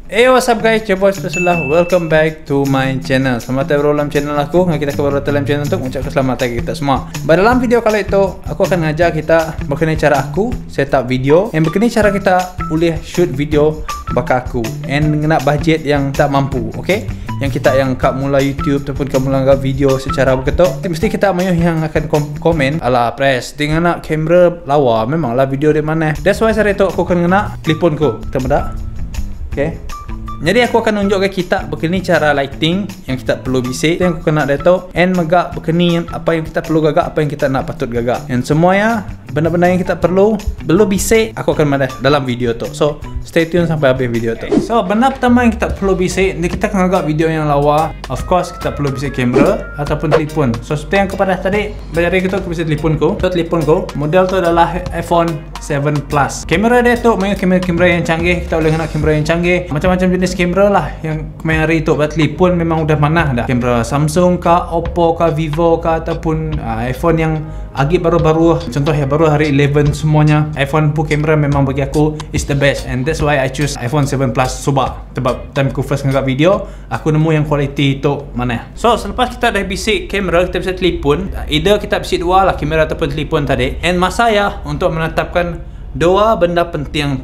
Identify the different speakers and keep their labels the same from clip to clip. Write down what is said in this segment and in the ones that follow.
Speaker 1: Hey, what's up guys, your boy Spesialah. Welcome back to my channel. Selamat datang dalam channel aku. Kita baru dalam channel untuk mengucapkan selamat datang kita semua. Dalam video kali itu, aku akan ngajar kita bagaimana cara aku setup video, dan bagaimana cara kita boleh shoot video baka aku, and kena budget yang tak mampu, okay? Yang kita yang kat mula YouTube ataupun kat mula anggap video secara berketok, mesti kita mayuh yang akan komen ala press dengan nak kamera lawa, memanglah video di mana. That's why saya tu aku akan kena telefon ku. Kita mudah. Okay. Jadi aku akan tunjuk ke kita begini cara lighting yang kita perlu bisik, yang aku kena dato, and megak begini apa yang kita perlu gagak, apa yang kita nak patut gagak, and semuanya benda-benda yang kita perlu bisik aku akan ada dalam video tu. So stay tune sampai habis video tu. So benda pertama yang kita perlu bisik, kita akan gagak video yang lawa. Of course kita perlu bisik kamera ataupun telefon. So seperti yang kepada tadi, dari kita aku bisik telefonku. So telefonku model tu adalah iPhone 7 Plus. Kamera dia tu main kamera yang canggih. Kita boleh nak kamera yang canggih, macam-macam jenis kamera lah yang main hari tu. Telefon memang udah mana dah. Kamera Samsung kah, Oppo kah, Vivo kah, ataupun iPhone yang agak baru-baru, contoh ya baru hari 11 semuanya. iPhone pun kamera memang bagi aku is the best, and that's why I choose iPhone 7 Plus. Sebab time aku first ngagak video, aku nemu yang quality tu mana. So selepas kita dah bisik kamera, kita bisa telefon. Either kita bisik dua lah, kamera ataupun telefon tadi. And masa ya untuk menetapkan dua benda penting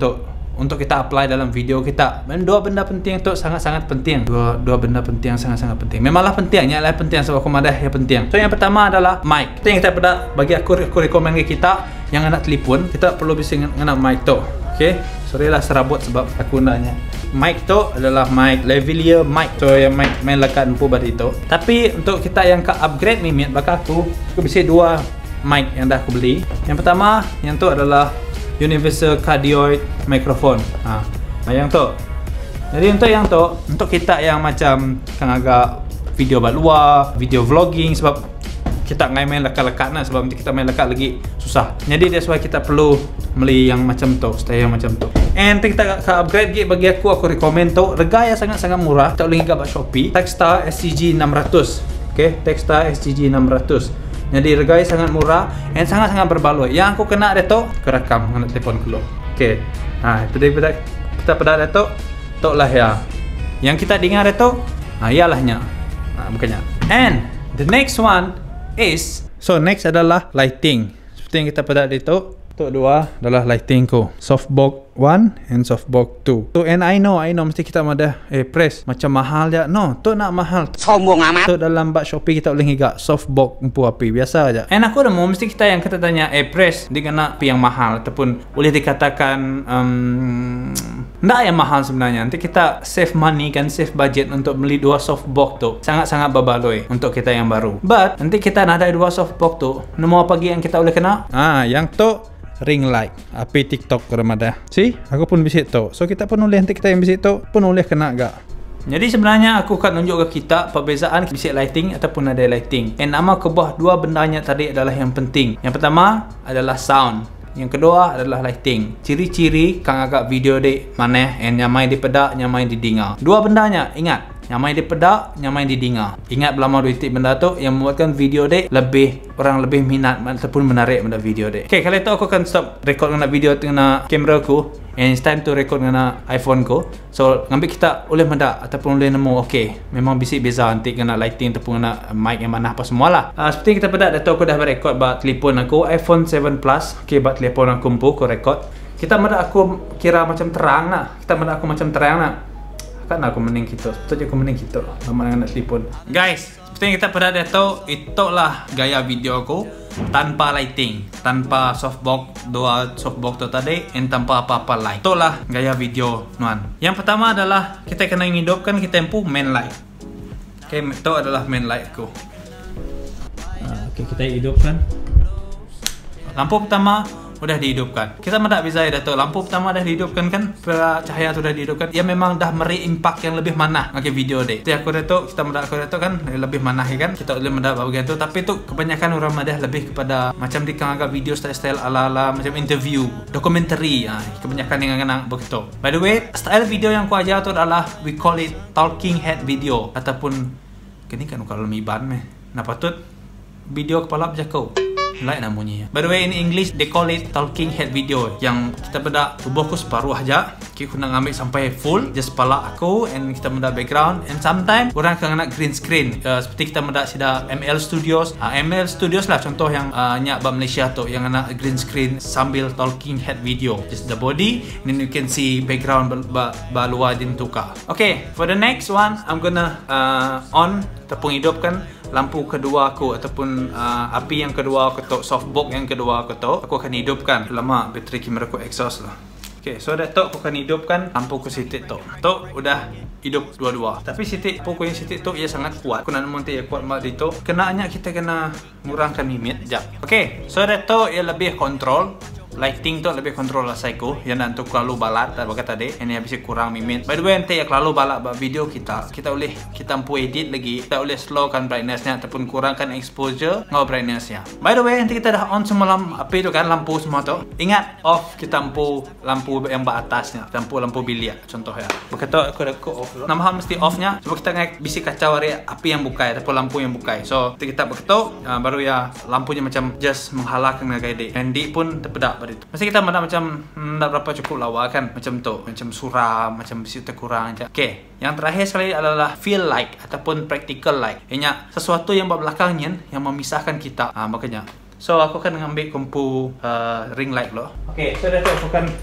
Speaker 1: untuk kita apply dalam video kita. Dan dua benda penting itu sangat-sangat penting. Dua benda penting yang sangat-sangat penting. Memanglah pentingnya adalah penting sebab aku madah yang penting. So yang pertama adalah mic. Itu yang kita pada bagi aku rekomen ke kita yang nak telefon, kita perlu bisa ngena mic tu. Okay? Sorry lah serabut sebab aku naknya. Mic tu adalah mic lavalier mic. So yang mic main lekat empu pada itu. Tapi untuk kita yang ke upgrade mimit baka aku bisa dua mic yang dah aku beli. Yang pertama yang tu adalah universal cardioid microphone. Yang tu. Jadi untuk yang tu, untuk kita yang macam kan agak video luar, video vlogging, sebab kita ngai main lekat-lekat nah, sebab nanti kita main lekat lagi susah. Jadi that's why kita perlu beli yang macam tu, stay yang macam tu. And kita upgrade bagi aku recommend tu. Harga yang sangat-sangat murah. Kita boleh gak Shopee. Techstar SCG 600. Okay, Techstar SCG 600. Jadi harganya sangat murah dan sangat-sangat berbaloi. Yang aku kena dia tu, aku rekam dengan telefon dulu. Okey. Itu dia kita pada dia tu, lah ya. Yang kita dengar dia tu, iyalahnya. Bukannya. And the next one is, so next adalah lighting. Seperti yang kita pada dia tu, dua adalah lighting ku. Softbox 1 and softbox 2. So and I know mesti kita ada press macam mahal dia. No, tu nak mahal. Sombong amat. Tu dalam bak Shopee kita boleh ngigak softbox empu api biasa aja. And aku dah mau mesti kita yang kita tanya press dia kena pi yang mahal ataupun boleh dikatakan ndak yang mahal sebenarnya. Nanti kita save money kan, save budget untuk beli dua softbox tu. Sangat-sangat berbaloi untuk kita yang baru. But nanti kita nak ada dua softbox tu, nemu apa lagi yang kita boleh kena? Yang tu ring light, api TikTok ke Ramadan. See, aku pun bisik tu. So kita pun boleh, nanti kita yang bisik tu pun boleh kena gak. Jadi sebenarnya aku akan tunjuk ke kita perbezaan bisik lighting ataupun ada lighting. And nama kebah dua bendanya tadi adalah yang penting. Yang pertama adalah sound. Yang kedua adalah lighting. Ciri-ciri kang agak video dek mana, and yang main di pedak, yang main di dengar. Dua bendanya ingat. Yang main di pedak, yang main di dengar. Ingat belama dua titik benda tu yang membuatkan video dek orang lebih minat ataupun menarik benda video dek. Okay, kali itu aku akan stop record dengan video dengan kamera ku, and it's time to record dengan iPhone ku. So ngambil kita boleh mendak ataupun boleh nemu okay, memang bisik beza nanti kena lighting ataupun kena mic yang mana apa semualah. Seperti kita pedak dato aku dah record bak telefon aku iPhone 7 Plus. Okay, bak telefon aku aku record. Kita mendak aku kira macam terang nak. Kita mendak aku macam terang nak. Kan aku mending gitu, betul je aku mending gitu sama dengan telefon. Guys, seperti yang kita pada dia tahu, itulah gaya video aku tanpa lighting, tanpa softbox, dua softbox tu tadi, and tanpa apa-apa light. Itulah gaya video nuan. Yang pertama adalah kita kena hidupkan kita tempuh main light. Okay, itu adalah main light aku. Okay, kita hidupkan. Lampu pertama udah dihidupkan. Kita mendak bisa ya dato. Lampu pertama dah dihidupkan kan, cahaya tu dah dihidupkan. Ya memang dah meri impact yang lebih mana pakai video deh. Jadi aku dato, kita mendak aku dato kan lebih mana kan. Kita boleh mendak bagian tu, tapi tu kebanyakan orang madah lebih kepada macam di kang agak video style ala-ala macam interview, dokumentari. Kebanyakan yang ngenang begitu. By the way, style video yang aku ajar tu adalah we call it talking head video ataupun kini kan kalau miban meh. Nah patut video kepala berjakau. like namanya. By the way, in English they call it talking head video, yang kita benda berfokus separuh aja. Kita nak ambil sampai full just kepala aku, and kita benda background, and sometimes orang akan nak green screen, seperti kita benda sida ML Studios. ML Studios lah contoh yang nyak ba Malaysia tu, yang nak green screen sambil talking head video, just the body, and then you can see background ba luar din tukar. Okay, for the next one I'm gonna on ataupun hidupkan lampu kedua aku, ataupun api yang kedua aku tu, softbox yang kedua aku tu, aku akan hidupkan. Lama bateri kamera aku exhaust lah. Okay, so dah tu aku akan hidupkan lampu ku sitik tu. Tu udah hidup dua-dua. Tapi sitik, lampu ku yang sitik tu ia sangat kuat. Aku nak namun ia kuat mak itu. Kenanya kita kena ngurangkan limit. Sekejap. Okay, so dah tu ia lebih kontrol. Lighting tu lebih kontrol lah saya yang nanti terlalu balat tak bagai tadi, ini habis kurang mimit. By the way, nanti yang terlalu balat buat video kita boleh kita mampu edit lagi, kita boleh slowkan brightnessnya ataupun kurangkan exposure ngau brightnessnya. By the way, nanti kita dah on semua api tu kan, lampu semua tu. Ingat off kita mampu lampu yang atasnya, lampu bilik contoh ya. Begitu aku off. Nama hal mesti offnya sebab kita nak bisi kacau hari api yang bukai ataupun lampu yang bukai. So kita begitu baru ya lampunya macam just menghalangkan gaya di pun terpedak. Mesti kita mana macam tak berapa cukup lawa kan, macam tu, macam suram, macam bisi terkurang aja. Okay, yang terakhir sekali adalah feel like ataupun practical like. Ianya sesuatu yang belakangnya yang memisahkan kita. Makanya. So aku akan mengambil kompu ring light loh. Okay, so dah tu aku akan.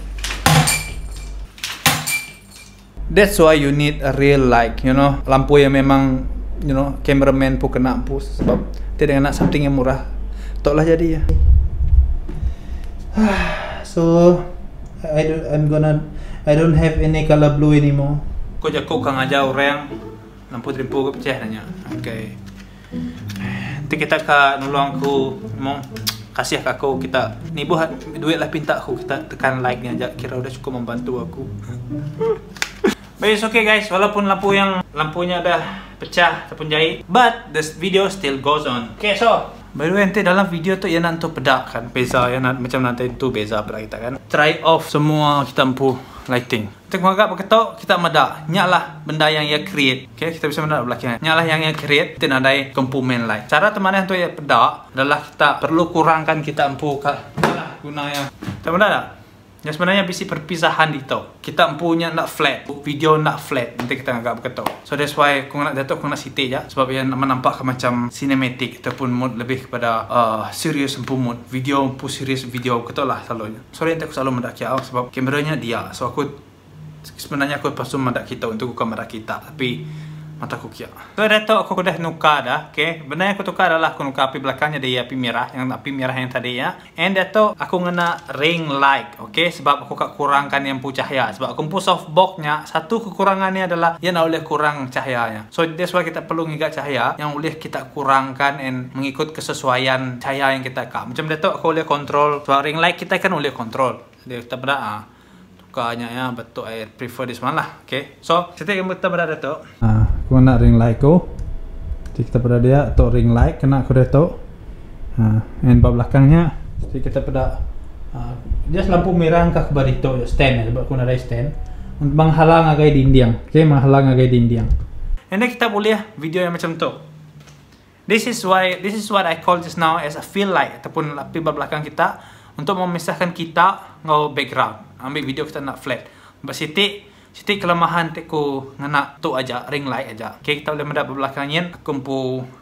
Speaker 1: That's why you need a real light, you know, lampu yang memang, you know, cameraman pun kena lampu sebab tidak nak something yang murah. Tok lah jadi ya. So I don't have any color blue anymore. Kau jago kang aja orang lampu trimpu ke pecah nanya. Okay. Nanti kita ka nolong aku mau kasih ke aku, kita ni buat duit lah pinta aku, kita tekan like ni aja, kira udah cukup membantu aku. But it's okay guys, walaupun lampunya dah pecah ataupun jahit, but the video still goes on. Okay, so by the way, nanti dalam video tu yang nanti pedak kan, beza yang macam nanti tu beza pada kita kan. Try off semua kita mampu lighting. Kita menganggap begitu kita medak, nyaklah benda yang ia create. Okay, kita bisa medak belakang. Nyaklah yang ia create, kita ada komponen light. Cara teman yang tu ia pedak adalah kita perlu kurangkan kita mampu guna yang. Tahu tak? Yang sebenarnya bisi perpisahan itu. Kita punya nak flat, video nak flat. Nanti kita anggap begitu. So that's why aku nak datuk, aku nak sitik je. Sebab ia menampak macam cinematic ataupun mood lebih kepada serius mood. Video pun serius video, betul lah selalunya. Sorry nanti aku selalu mendak kiau sebab kameranya dia. So aku sebenarnya aku pasal mendak kita untuk kamera kita, tapi mata aku kia. So datuk aku dah nukar dah. Okay, benda yang aku tukar adalah aku nukar api belakangnya dia api merah yang tadi ya. And datuk aku ngena ring light. Okay, sebab aku kurangkan yang cahaya. Sebab aku softboxnya satu kekurangannya adalah ia nak boleh kurang cahayanya. So that's why kita perlu ngigat cahaya yang boleh kita kurangkan and mengikut kesesuaian cahaya yang kita kak. Macam datuk aku boleh kontrol. Sebab ring light kita kan boleh kontrol. Dia kita pada tukarnya ya, betul I prefer this one lah. Okay, so kita kita pada datuk. Aku nak ring light ko. Jadi kita pada dia atau ring light kena aku dah tahu. And bawah belakangnya jadi kita pada just lampu merah ke kepada itu stand sebab aku nak ada stand untuk menghalang agai dinding. Okay, menghalang agai dinding. And then kita boleh video yang macam tu. This is what I call just now as a feel light ataupun api bawah belakang kita untuk memisahkan kita ngau background. Ambil video kita nak flat. Sitik kelemahan teku ngena tu aja ring light aja. Okay, kita boleh mendapat belakangnya aku mampu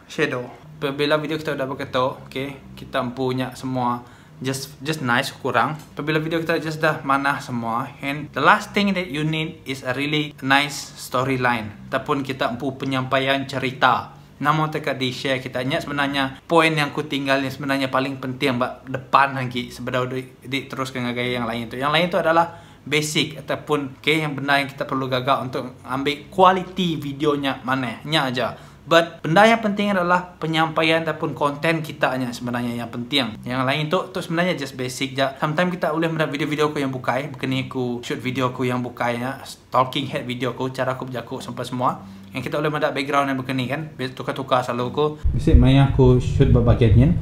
Speaker 1: shadow. Apabila video kita udah begitu, okay, kita punya semua just nice kurang. Apabila video kita just dah manah semua, and the last thing that you need is a really nice storyline. Ataupun kita mampu penyampaian cerita. Namun teka di share kita sebenarnya poin yang ku tinggal yang sebenarnya paling penting mbak depan lagi sebelum diteruskan gaya yang lain itu. Yang lain itu adalah basic ataupun yang benda yang kita perlu gagak untuk ambil quality videonya mananya aja. But benda yang penting adalah penyampaian ataupun konten kita sebenarnya yang penting. Yang lain tu sebenarnya just basic je. Sometimes kita boleh mendapat video-video aku yang bukai, bukan aku shoot video aku yang bukainya, talking head video aku, cara aku berjaku sampai semua. Yang kita boleh mendapat background yang begini kan, tukar-tukar selalu aku. Bisik main aku shoot bahagian.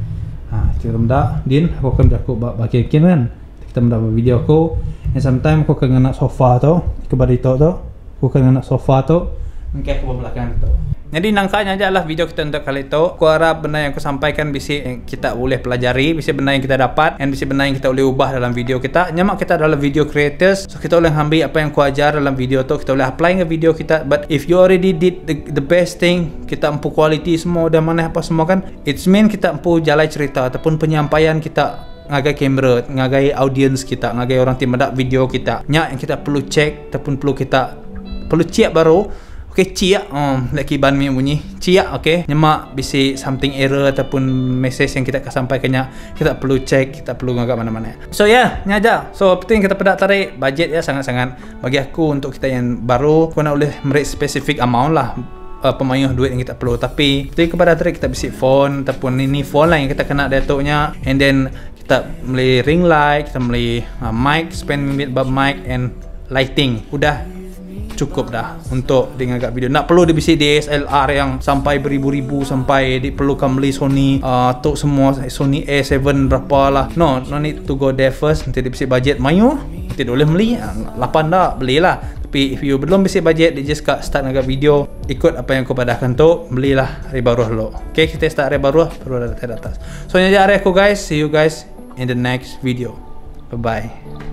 Speaker 1: Kita mendapat din aku akan berjaku bahagian kan. Kita mendapat video aku. And sometimes aku akan nak sofa tu, kepada itu tu, aku akan nak sofa tu, mungkin aku belakang tu. Jadi nangkanya aja lah video kita untuk kali itu. Aku harap benda yang aku sampaikan bisa kita boleh pelajari, bisa benda yang kita dapat, dan bisa benda yang kita boleh ubah dalam video kita. Nyamak kita adalah video creators, so kita boleh ambil apa yang aku ajar dalam video tu, kita boleh apply ke video kita. But if you already did the best thing, kita empu quality semua dan mana apa semua kan, it's mean kita empu jalai cerita ataupun penyampaian kita ngagai kamera, ngagai audience kita, ngagai orang tim ada video kita. Nya yang kita perlu cek ataupun perlu cek baru. Okay, cia, lagi ban mi bunyi cia, okay. Nyemak bisi something error ataupun message yang kita sampaikannya, kita perlu cek, kita perlu ngagak mana-mana. So ya, ni aja. So penting kita pedak tarik budget ya, sangat-sangat bagi aku untuk kita yang baru, aku nak boleh merik specific amount lah pemayuh duit yang kita perlu. Tapi kepada tarik kita bisi phone ataupun ini phone lah yang kita kena datuknya, and then kita beli ring light, kita beli mic, spend minute buat mic and lighting. Udah cukup dah untuk dengar video. Nak perlu dibisi DSLR yang sampai beribu-ribu, sampai diperlukan beli Sony tu semua, Sony A7 berapa lah. No need to go there first. Nanti dibisi budget mayu, nanti boleh beli 8 dah belilah. Tapi if you belum bisi budget, di just start ngagak video, ikut apa yang aku padahkan tu, belilah riba ruh lo. Okay, kita start riba ruh perlu ada atas. So ini aja aku guys, see you guys in the next video. Bye bye.